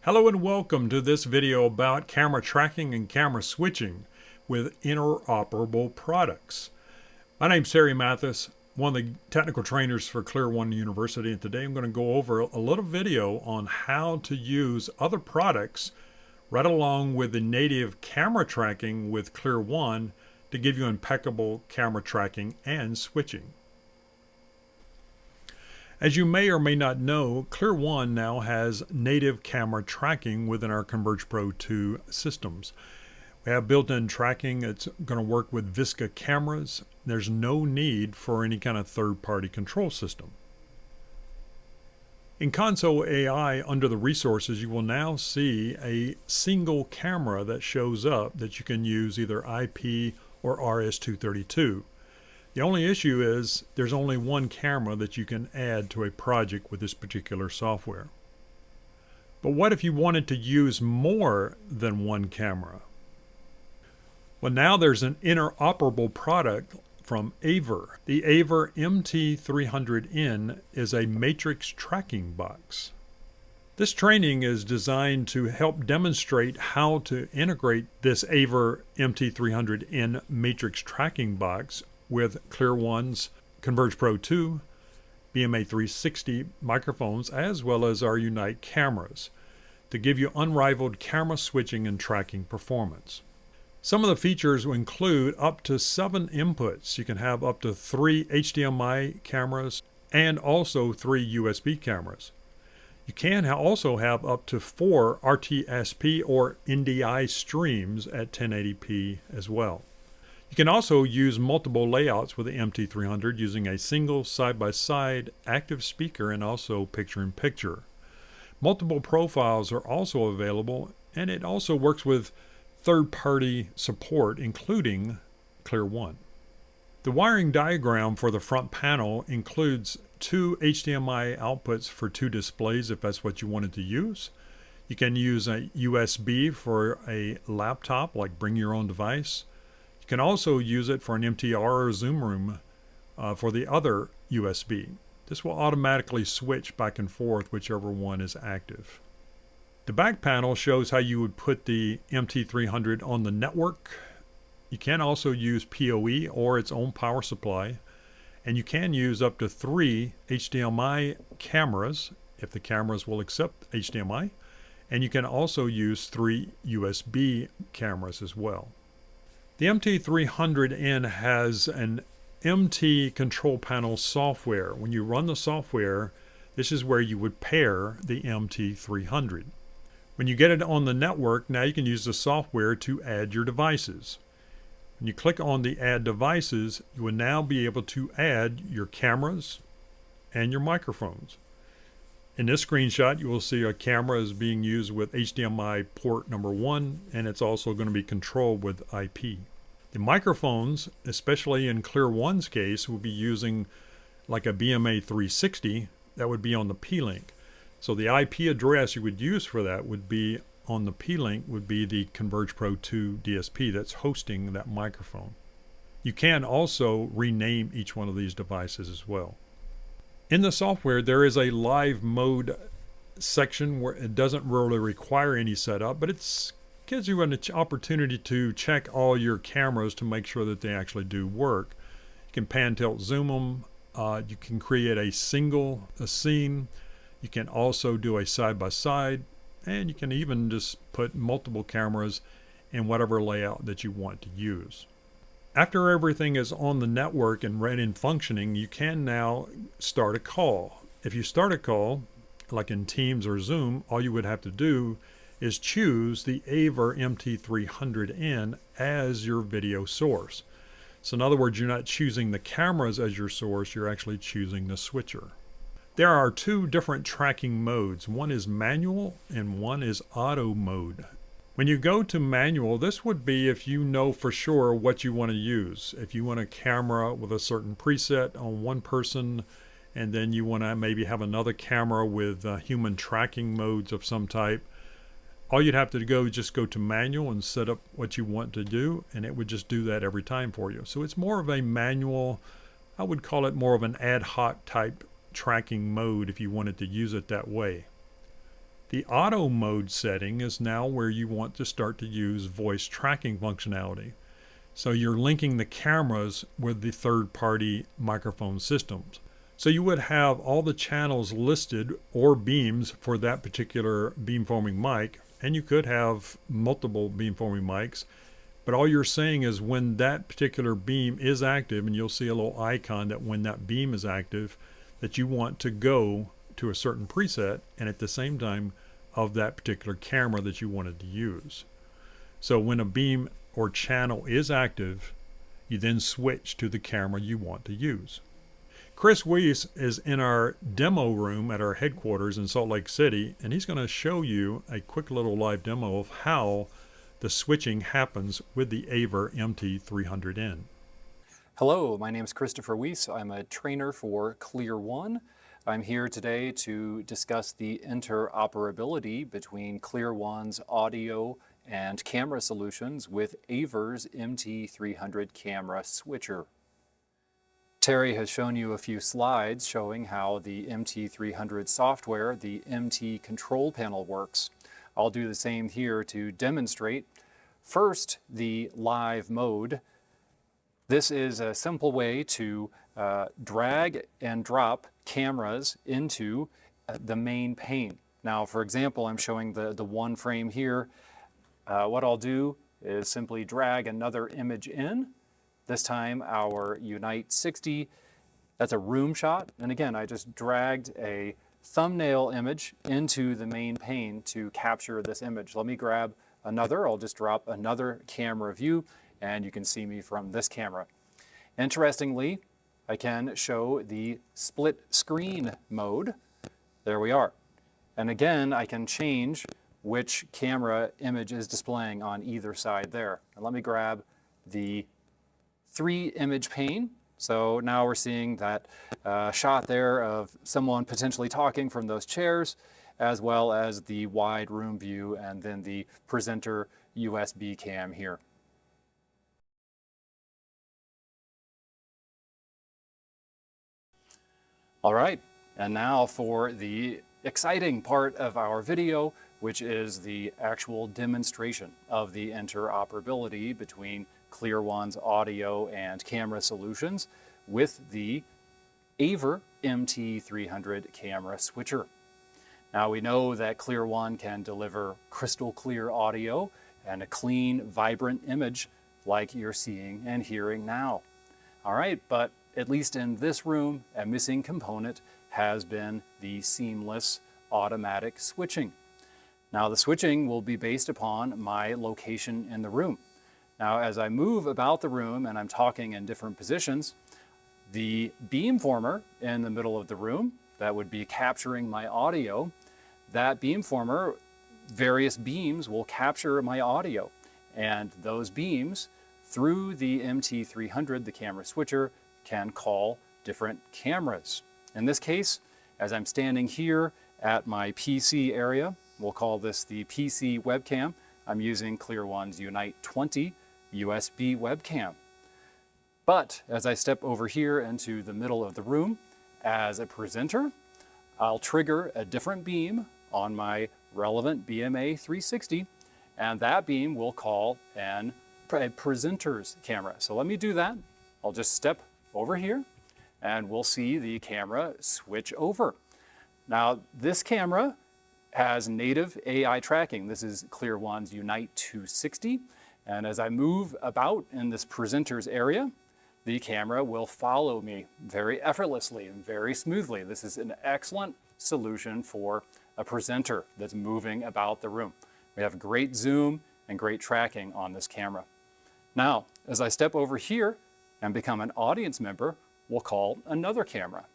Hello and welcome to this video about camera tracking and camera switching with interoperable products. My name's Terry Mathis, one of the technical trainers for ClearOne University, and today I'm going to go over a little video on how to use other products right along with the native camera tracking with ClearOne to give you impeccable camera tracking and switching. As you may or may not know, ClearOne now has native camera tracking within our Converge Pro 2 systems. We have built-in tracking. It's going to work with Visca cameras. There's no need for any kind of third-party control system. In Console AI, under the resources, you will now see a single camera that shows up that you can use either IP or RS-232. The only issue is there's only one camera that you can add to a project with this particular software. But what if you wanted to use more than one camera? Well, now there's an interoperable product from Aver. The Aver MT300N is a matrix tracking box. This training is designed to help demonstrate how to integrate this Aver MT300N matrix tracking box with ClearOne's Converge Pro 2, BMA 360 microphones, as well as our Unite cameras, to give you unrivaled camera switching and tracking performance. Some of the features will include up to 7 inputs. You can have up to 3 HDMI cameras and also 3 USB cameras. You can also have up to 4 RTSP or NDI streams at 1080p as well. You can also use multiple layouts with the MT300 using a single side-by-side active speaker and also picture-in-picture. Multiple profiles are also available, and it also works with third-party support, including ClearOne. The wiring diagram for the front panel includes 2 HDMI outputs for 2 displays if that's what you wanted to use. You can use a USB for a laptop, like bring your own device. You can also use it for an MTR or Zoom room for the other USB. This will automatically switch back and forth whichever one is active. The back panel shows how you would put the MT300 on the network. You can also use PoE or its own power supply. And you can use up to 3 HDMI cameras if the cameras will accept HDMI. And you can also use 3 USB cameras as well. The MT300N has an MT control panel software. When you run the software, this is where you would pair the MT300. When you get it on the network, now you can use the software to add your devices. When you click on the Add Devices, you will now be able to add your cameras and your microphones. In this screenshot, you will see a camera is being used with HDMI port number 1, and it's also going to be controlled with IP. The microphones, especially in ClearOne's case, will be using like a BMA 360 that would be on the P-Link. So the IP address you would use for that would be on the P-Link would be the Converge Pro 2 DSP that's hosting that microphone. You can also rename each one of these devices as well. In the software, there is a live mode section where it doesn't really require any setup, but it gives you an opportunity to check all your cameras to make sure that they actually do work. You can pan, tilt, zoom them. You can create a scene. You can also do a side-by-side, and you can even just put multiple cameras in whatever layout that you want to use. After everything is on the network and ready and functioning, you can now start a call. If you start a call, like in Teams or Zoom, all you would have to do is choose the Aver MT300N as your video source. So in other words, you're not choosing the cameras as your source, you're actually choosing the switcher. There are 2 different tracking modes. One is manual and one is auto mode. When you go to manual, this would be if you know for sure what you want to use. If you want a camera with a certain preset on one person, and then you want to maybe have another camera with human tracking modes of some type, all you'd have to do is just go to manual and set up what you want to do, and it would just do that every time for you. So it's more of a manual, I would call it more of an ad hoc type tracking mode if you wanted to use it that way. The auto mode setting is now where you want to start to use voice tracking functionality. So you're linking the cameras with the third-party microphone systems. So you would have all the channels listed or beams for that particular beamforming mic, and you could have multiple beamforming mics, but all you're saying is when that particular beam is active, and you'll see a little icon that when that beam is active, that you want to go to a certain preset, and at the same time of that particular camera that you wanted to use. So when a beam or channel is active, you then switch to the camera you want to use. Chris Weiss is in our demo room at our headquarters in Salt Lake City, and he's going to show you a quick little live demo of how the switching happens with the Aver MT300N. Hello, my name is Christopher Weiss. I'm a trainer for ClearOne. I'm here today to discuss the interoperability between ClearOne's audio and camera solutions with Aver's MT300 camera switcher. Terry has shown you a few slides showing how the MT300 software, the MT control panel, works. I'll do the same here to demonstrate. First, the live mode. This is a simple way to drag and drop cameras into the main pane. Now, for example, I'm showing the one frame here. What I'll do is simply drag another image in. This time our Unite 60, that's a room shot. And again, I just dragged a thumbnail image into the main pane to capture this image. Let me grab another. I'll just drop another camera view and you can see me from this camera. Interestingly, I can show the split screen mode. There we are. And again, I can change which camera image is displaying on either side there. And let me grab the 3-image pane. So now we're seeing that shot there of someone potentially talking from those chairs, as well as the wide room view and then the presenter USB cam here. All right, and now for the exciting part of our video, which is the actual demonstration of the interoperability between ClearOne's audio and camera solutions with the Aver MT300 camera switcher. Now we know that ClearOne can deliver crystal clear audio and a clean, vibrant image like you're seeing and hearing now. All right, but at least in this room, a missing component has been the seamless automatic switching. Now the switching will be based upon my location in the room. Now as I move about the room and I'm talking in different positions, the beamformer in the middle of the room that would be capturing my audio, that beamformer, various beams will capture my audio. And those beams, through the MT300, the camera switcher, can call different cameras. In this case, as I'm standing here at my PC area, we'll call this the PC webcam. I'm using ClearOne's Unite 20 USB webcam. But as I step over here into the middle of the room, as a presenter, I'll trigger a different beam on my relevant BMA 360, and that beam will call a presenter's camera. So let me do that. I'll just step over here and we'll see the camera switch over. Now this camera has native AI tracking. This is ClearOne's Unite 260. And as I move about in this presenter's area, the camera will follow me very effortlessly and very smoothly. This is an excellent solution for a presenter that's moving about the room. We have great zoom and great tracking on this camera. Now, as I step over here and become an audience member, we'll call another camera.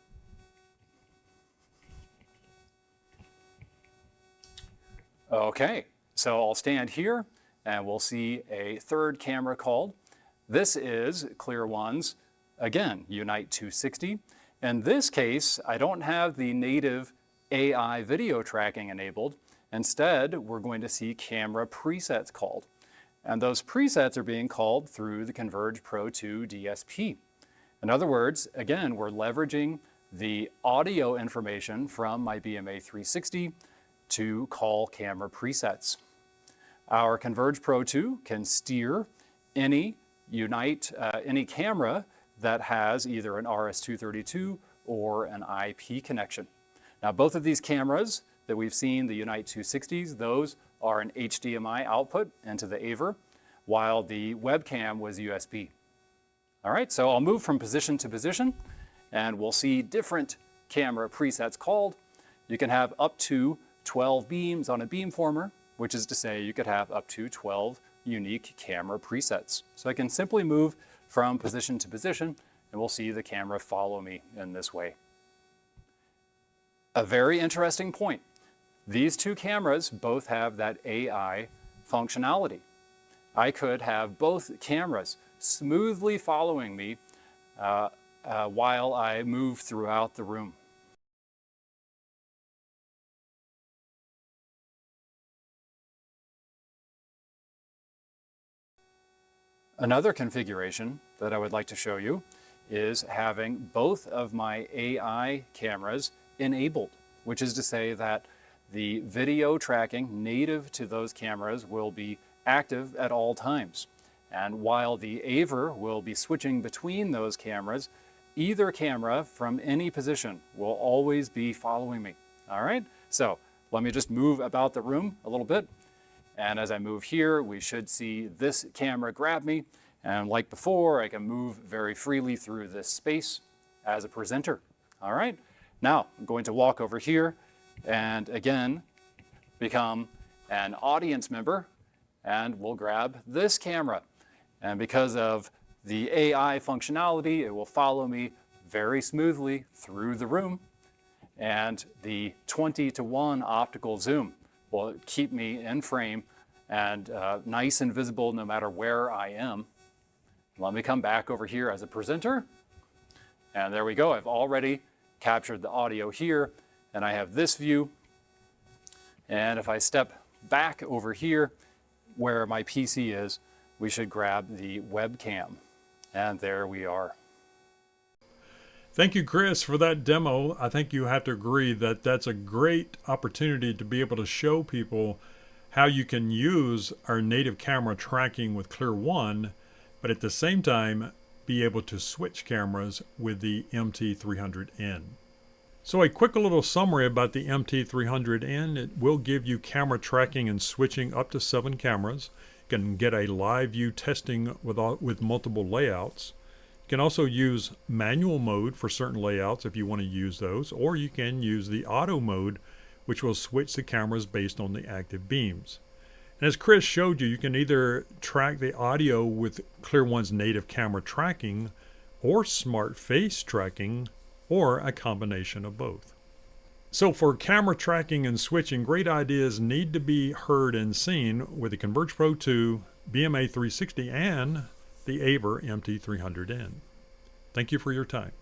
Okay, so I'll stand here and we'll see a third camera called. This is ClearOne's, again, Unite 260. In this case, I don't have the native AI video tracking enabled. Instead, we're going to see camera presets called. And those presets are being called through the Converge Pro 2 DSP. In other words, again, we're leveraging the audio information from my BMA 360 to call camera presets. Our Converge Pro 2 can steer any any camera that has either an RS-232 or an IP connection. Now, both of these cameras that we've seen, the Unite 260s, those are an HDMI output into the Aver, while the webcam was USB. All right, so I'll move from position to position, and we'll see different camera presets called. You can have up to 12 beams on a beamformer, which is to say you could have up to 12 unique camera presets. So I can simply move from position to position, and we'll see the camera follow me in this way. A very interesting point. These two cameras both have that AI functionality. I could have both cameras smoothly following me while I move throughout the room. Another configuration that I would like to show you is having both of my AI cameras enabled, which is to say that the video tracking native to those cameras will be active at all times. And while the Aver will be switching between those cameras, either camera from any position will always be following me. All right, so let me just move about the room a little bit. And as I move here, we should see this camera grab me. And like before, I can move very freely through this space as a presenter. All right, now I'm going to walk over here and again become an audience member, and we'll grab this camera. And because of the AI functionality, it will follow me very smoothly through the room. And the 20:1 optical zoom will keep me in frame and nice and visible no matter where I am. Let me come back over here as a presenter. And there we go. I've already captured the audio here, and I have this view. And if I step back over here where my PC is, we should grab the webcam. And there we are. Thank you, Chris, for that demo. I think you have to agree that that's a great opportunity to be able to show people how you can use our native camera tracking with ClearOne, but at the same time be able to switch cameras with the MT300N. So a quick little summary about the MT300N. It will give you camera tracking and switching up to 7 cameras. You can get a live view testing with multiple layouts. You can also use manual mode for certain layouts if you want to use those, or you can use the auto mode, which will switch the cameras based on the active beams. And as Chris showed you, you can either track the audio with ClearOne's native camera tracking or smart face tracking, or a combination of both. So for camera tracking and switching, great ideas need to be heard and seen with the Converge Pro 2, BMA 360, and the Aver MT300N. Thank you for your time.